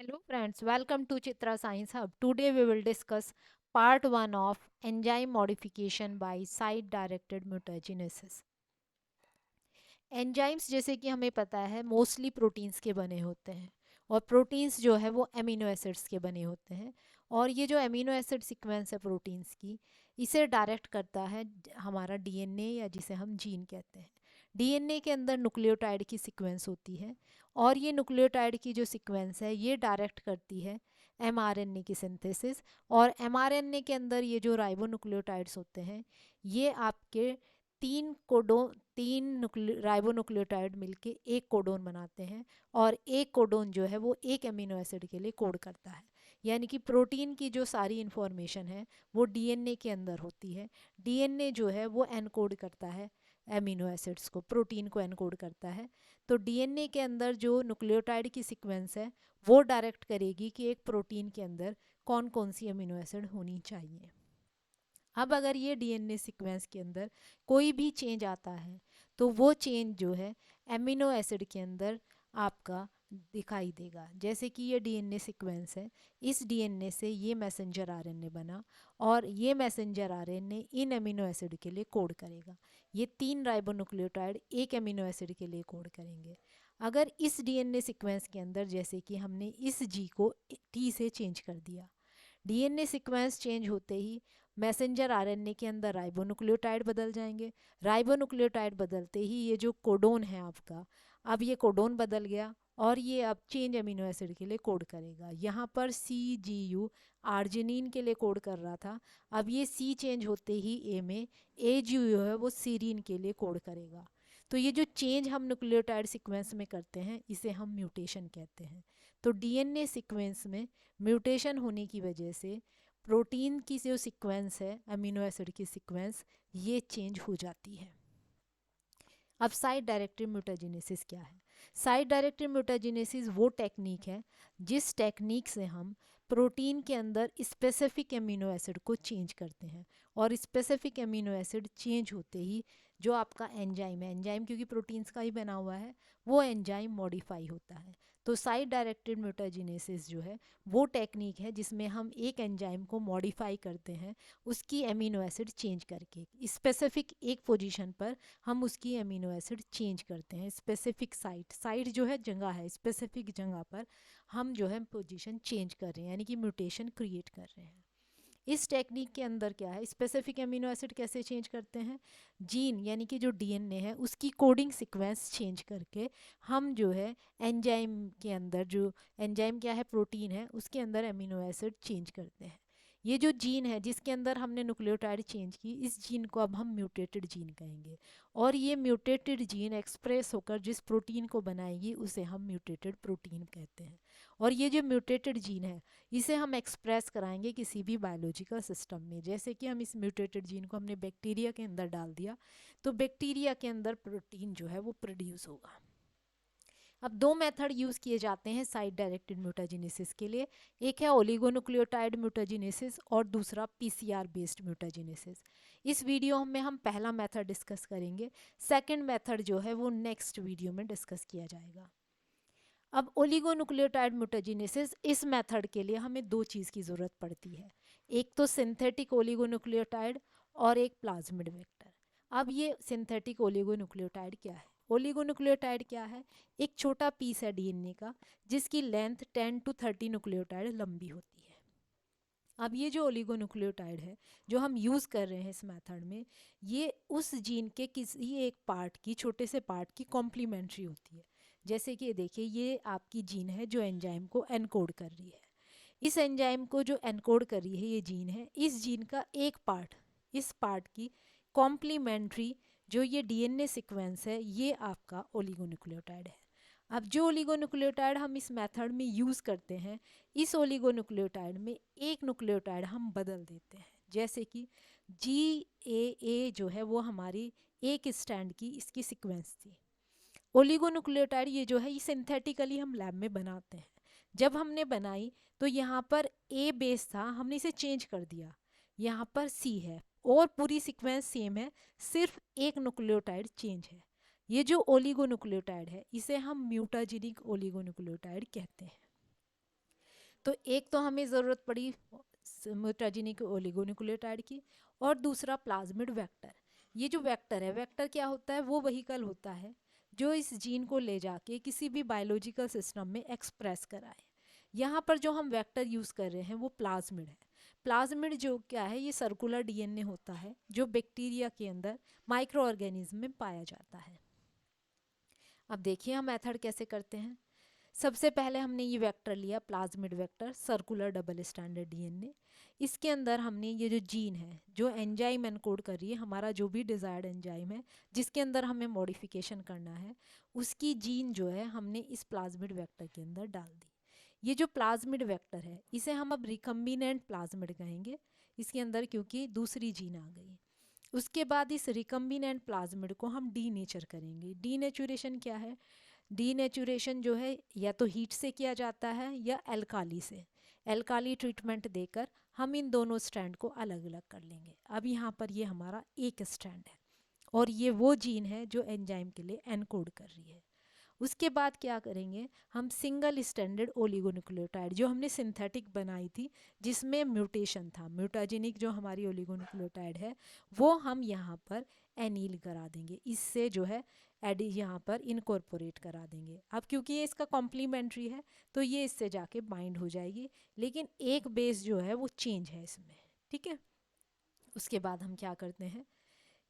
Hello friends, welcome to Chitra Science Hub. Today we will discuss part 1 of enzyme modification by site directed mutagenesis. Enzymes जैसे कि हमें पता है mostly proteins के बने होते हैं और प्रोटीन्स जो है वो अमीनो एसिड्स के बने होते हैं और ये जो अमीनो एसिड सीक्वेंस है प्रोटीन्स की इसे डायरेक्ट करता है हमारा डीएनए या जिसे हम जीन कहते हैं। डीएनए के अंदर न्यूक्लियोटाइड की सीक्वेंस होती है और ये न्यूक्लियोटाइड की जो सीक्वेंस है ये डायरेक्ट करती है एमआरएनए की सिंथेसिस। और एमआरएनए के अंदर ये जो राइबोन्यूक्लियोटाइड्स होते हैं ये आपके तीन राइबोन्यूक्लियोटाइड मिलके एक कोडोन बनाते हैं और एक कोडोन जो है वो एक अमीनो एसिड के लिए कोड करता है। यानी कि प्रोटीन की जो सारी इंफॉर्मेशन है वो डीएनए के अंदर होती है। डीएनए जो है वो एनकोड करता है एमिनो एसिड्स को, प्रोटीन को एनकोड करता है। तो डीएनए के अंदर जो न्यूक्लियोटाइड की सीक्वेंस है वो डायरेक्ट करेगी कि एक प्रोटीन के अंदर कौन कौन सी अमीनो एसिड होनी चाहिए। अब अगर ये डीएनए सीक्वेंस के अंदर कोई भी चेंज आता है तो वो चेंज जो है एमिनो एसिड के अंदर आपका दिखाई देगा। जैसे कि ये डीएनए सीक्वेंस है, इस डीएनए से ये मैसेंजर आरएनए बना और ये मैसेंजर आरएनए इन एमिनो एसिड के लिए कोड करेगा। ये तीन राइबोन्यूक्लियोटाइड एक एमिनो एसिड के लिए कोड करेंगे। अगर इस डीएनए सीक्वेंस के अंदर जैसे कि हमने इस जी को टी से चेंज कर दिया, डीएनए सीक्वेंस चेंज होते ही मैसेंजर आरएनए के अंदर राइबोन्यूक्लियोटाइड बदल जाएंगे। राइबोन्यूक्लियोटाइड बदलते ही ये जो कोडोन है आपका, अब ये कोडोन बदल गया और ये अब चेंज अमीनो एसिड के लिए कोड करेगा। यहाँ पर सी जी यू आर्जिनिन के लिए कोड कर रहा था, अब ये सी चेंज होते ही ए में ए जी यू है वो सीरीन के लिए कोड करेगा। तो ये जो चेंज हम न्यूक्लियोटाइड सीक्वेंस में करते हैं इसे हम म्यूटेशन कहते हैं। तो डीएनए सीक्वेंस में म्यूटेशन होने की वजह से प्रोटीन की जो सीक्वेंस है अमीनो एसिड की सीक्वेंस ये चेंज हो जाती है। अब साइट डायरेक्टेड म्यूटाजेनेसिस क्या है? साइट डायरेक्टेड म्यूटाजेनेसिस वो टेक्निक है जिस टेक्निक से हम प्रोटीन के अंदर स्पेसिफिक अमीनो एसिड को चेंज करते हैं और स्पेसिफिक अमीनो एसिड चेंज होते ही जो आपका एंजाइम है, एंजाइम क्योंकि प्रोटीन्स का ही बना हुआ है, वो एंजाइम मॉडिफाई होता है। तो साइट डायरेक्टेड म्यूटाजेनेसिस जो है वो टेक्निक है जिसमें हम एक एंजाइम को मॉडिफाई करते हैं उसकी अमीनो एसिड चेंज करके। स्पेसिफिक एक पोजीशन पर हम उसकी अमीनो एसिड चेंज करते हैं। स्पेसिफिक साइट जो है जगह है, स्पेसिफिक जगह पर हम जो है पोजीशन चेंज कर रहे हैं यानी कि म्यूटेशन क्रिएट कर रहे हैं। इस टेक्निक के अंदर क्या है, स्पेसिफिक अमीनो एसिड कैसे चेंज करते हैं, जीन यानी कि जो डीएनए है उसकी कोडिंग सीक्वेंस चेंज करके हम जो है एंजाइम के अंदर, जो एंजाइम क्या है प्रोटीन है, उसके अंदर अमीनो एसिड चेंज करते हैं। ये जो जीन है जिसके अंदर हमने न्यूक्लियोटाइड चेंज की, इस जीन को अब हम म्यूटेटेड जीन कहेंगे और ये म्यूटेटेड जीन एक्सप्रेस होकर जिस प्रोटीन को बनाएगी उसे हम म्यूटेटेड प्रोटीन कहते हैं। और ये जो म्यूटेटेड जीन है इसे हम एक्सप्रेस कराएंगे किसी भी बायोलॉजिकल सिस्टम में। जैसे कि हम इस म्यूटेटेड जीन को हमने बैक्टीरिया के अंदर डाल दिया तो बैक्टीरिया के अंदर प्रोटीन जो है वो प्रोड्यूस होगा। अब दो मेथड यूज़ किए जाते हैं साइट डायरेक्टेड म्यूटाजेनेसिस के लिए, एक है ओलिगोन्यूक्लियोटाइड म्यूटाजेनेसिस और दूसरा पीसीआर बेस्ड म्यूटाजेनेसिस। इस वीडियो में हम पहला मेथड डिस्कस करेंगे, सेकंड मेथड जो है वो नेक्स्ट वीडियो में डिस्कस किया जाएगा। अब ओलिगोन्यूक्लियोटाइड म्यूटाजेनेसिस, इस मेथड के लिए हमें दो चीज़ की ज़रूरत पड़ती है, एक तो सिंथेटिक ओलिगोन्यूक्लियोटाइड और एक प्लाज्मिड वेक्टर। अब ये सिंथेटिक ओलिगोन्यूक्लियोटाइड क्या है? ओलिगोन्यूक्लियोटाइड क्या है? एक छोटा पीस है डीएनए का जिसकी लेंथ 10 to 30 न्यूक्लियोटाइड लंबी होती है। अब ये जो ओलिगोन्यूक्लियोटाइड है जो हम यूज़ कर रहे हैं इस मेथड में, ये उस जीन के किसी एक पार्ट की, छोटे से पार्ट की कॉम्प्लीमेंट्री होती है। जैसे कि देखिए ये आपकी जीन है जो एंजाइम को एनकोड कर रही है, इस एंजाइम को जो एनकोड कर रही है ये जीन है, इस जीन का एक पार्ट, इस पार्ट की कॉम्प्लीमेंट्री जो ये डीएनए सीक्वेंस है ये आपका ओलिगोन्यूक्लियोटाइड है। अब जो ओलिगोन्यूक्लियोटाइड हम इस मेथड में यूज़ करते हैं, इस ओलिगोन्यूक्लियोटाइड में एक न्यूक्लियोटाइड हम बदल देते हैं। जैसे कि GAA जो है वो हमारी एक स्टैंड की इसकी सीक्वेंस थी। ओलिगोन्यूक्लियोटाइड ये जो है ये सिंथेटिकली हम लैब में बनाते हैं। जब हमने बनाई तो यहाँ पर A बेस था, हमने इसे चेंज कर दिया, यहाँ पर C है और पूरी सीक्वेंस सेम है, सिर्फ एक न्यूक्लियोटाइड चेंज है। ये जो ओलिगोन्यूक्लियोटाइड है इसे हम म्यूटाजेनिक ओलिगोन्यूक्लियोटाइड कहते हैं। तो एक तो हमें ज़रूरत पड़ी म्यूटाजेनिक ओलिगोन्यूक्लियोटाइड की, और दूसरा प्लाज्मिड वेक्टर। ये जो वेक्टर है, वेक्टर क्या होता है, वो व्हीकल होता है जो इस जीन को ले जाके किसी भी बायोलॉजिकल सिस्टम में एक्सप्रेस कराए। यहाँ पर जो हम वेक्टर यूज़ कर रहे हैं वो प्लाज्मिड है। प्लाज्मिड जो क्या है, ये सर्कुलर डीएनए होता है जो बैक्टीरिया के अंदर माइक्रो ऑर्गेनिज्म में पाया जाता है। अब देखिए हम मेथड कैसे करते हैं। सबसे पहले हमने ये वेक्टर लिया, plasmid vector, circular double standard DNA. इसके अंदर हमने ये जो जीन है, जो एंजाइम एनकोड कर रही है, हमारा जो भी डिज़ायर्ड एंजाइम है जिसके अंदर हमें मॉडिफिकेशन करना है, उसकी जीन जो है हमने इस प्लाज्मिड वेक्टर के अंदर डाल दी। ये जो प्लाज्मिड वेक्टर है इसे हम अब रिकम्बिनेंट प्लाज्मिड कहेंगे इसके अंदर, क्योंकि दूसरी जीन आ गई। उसके बाद इस रिकम्बिनेंट प्लाज्मिड को हम डीनेचर करेंगे। डीनेचुरेशन क्या है? डीनेचुरेशन जो है या तो हीट से किया जाता है या एल्काली से। एल्काली ट्रीटमेंट देकर हम इन दोनों स्ट्रैंड को अलग अलग कर लेंगे। अब यहाँ पर ये हमारा एक स्ट्रैंड है और ये वो जीन है जो एंजाइम के लिए एनकोड कर रही है। उसके बाद क्या करेंगे, हम सिंगल स्टैंडर्ड ओलिगोन्यूक्लियोटाइड जो हमने सिंथेटिक बनाई थी जिसमें म्यूटेशन था, म्यूटाजेनिक जो हमारी ओलिगोन्यूक्लियोटाइड है वो हम यहाँ पर एनील करा देंगे। इससे जो है एडी यहाँ पर इनकॉर्पोरेट करा देंगे। अब क्योंकि ये इसका कॉम्प्लीमेंट्री है तो ये इससे जाके बाइंड हो जाएगी, लेकिन एक बेस जो है वो चेंज है इसमें, ठीक है। उसके बाद हम क्या करते हैं,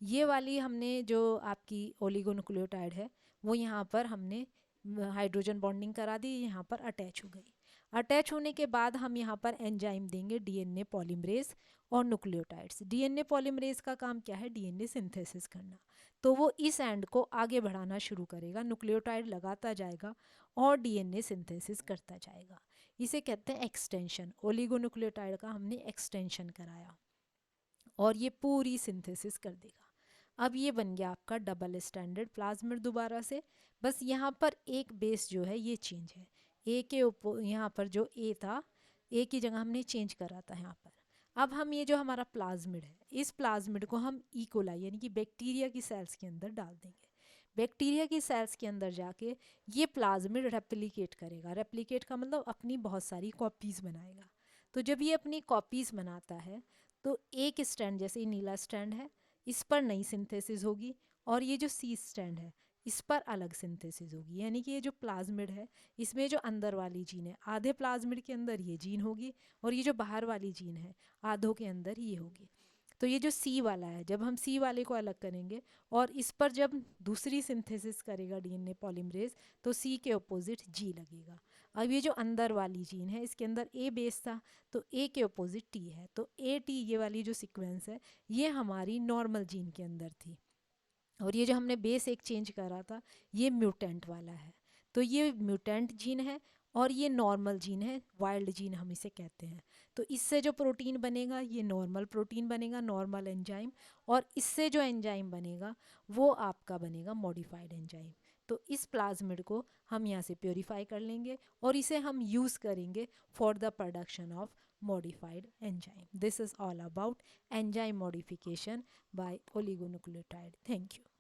ये वाली हमने जो आपकी ओलिगोन्यूक्लियोटाइड है वो यहाँ पर हमने हाइड्रोजन बॉन्डिंग करा दी, यहाँ पर अटैच हो गई। अटैच होने के बाद हम यहाँ पर एंजाइम देंगे डीएनए पॉलीमरेज और न्यूक्लियोटाइड्स। डीएनए पॉलीमरेज का काम क्या है, डीएनए सिंथेसिस करना, तो वो इस एंड को आगे बढ़ाना शुरू करेगा, न्यूक्लियोटाइड लगाता जाएगा और डीएनए सिंथेसिस करता जाएगा। इसे कहते हैं एक्सटेंशन। ओलिगोन्यूक्लियोटाइड का हमने एक्सटेंशन कराया और ये पूरी सिंथेसिस कर देगा। अब ये बन गया आपका डबल स्टैंडर्ड प्लाज्मिड दोबारा से, बस यहाँ पर एक बेस जो है ये चेंज है। ए के ऊपर यहाँ पर जो ए था, ए की जगह हमने चेंज करा था यहाँ पर। अब हम ये जो हमारा प्लाज्मिड है, इस प्लाज्मिड को हम इकोलाई यानी कि बैक्टीरिया की सेल्स के अंदर डाल देंगे। बैक्टीरिया की सेल्स के अंदर जाके ये प्लाज्मिड रेप्लिकेट करेगा। रेप्लिकेट का मतलब अपनी बहुत सारी कॉपीज़ बनाएगा। तो जब ये अपनी कॉपीज़ बनाता है तो एक स्ट्रैंड, जैसे ये नीला स्ट्रैंड है, इस पर नई सिंथेसिस होगी और ये जो सी स्ट्रैंड है इस पर अलग सिंथेसिस होगी। यानी कि ये जो प्लाज्मिड है इसमें जो अंदर वाली जीन है, आधे प्लाज्मिड के अंदर ये जीन होगी और ये जो बाहर वाली जीन है आधों के अंदर ये होगी। तो ये जो सी वाला है, जब हम सी वाले को अलग करेंगे और इस पर जब दूसरी सिंथेसिस करेगा डीएनए पॉलीमरेज तो सी के अपोजिट जी लगेगा। अब ये जो अंदर वाली जीन है इसके अंदर ए बेस था तो ए के अपोजिट टी है, तो ए टी ये वाली जो सीक्वेंस है ये हमारी नॉर्मल जीन के अंदर थी। और ये जो हमने बेस एक चेंज करा था ये म्यूटेंट वाला है। तो ये म्यूटेंट जीन है और ये नॉर्मल जीन है, वाइल्ड जीन हम इसे कहते हैं। तो इससे जो प्रोटीन बनेगा ये नॉर्मल प्रोटीन बनेगा, नॉर्मल एंजाइम, और इससे जो एंजाइम बनेगा वो आपका बनेगा मॉडिफाइड एंजाइम। तो इस प्लाज्मिड को हम यहाँ से प्योरीफाई कर लेंगे और इसे हम यूज़ करेंगे for the production of modified enzyme. This is all about enzyme modification by oligonucleotide. Thank you.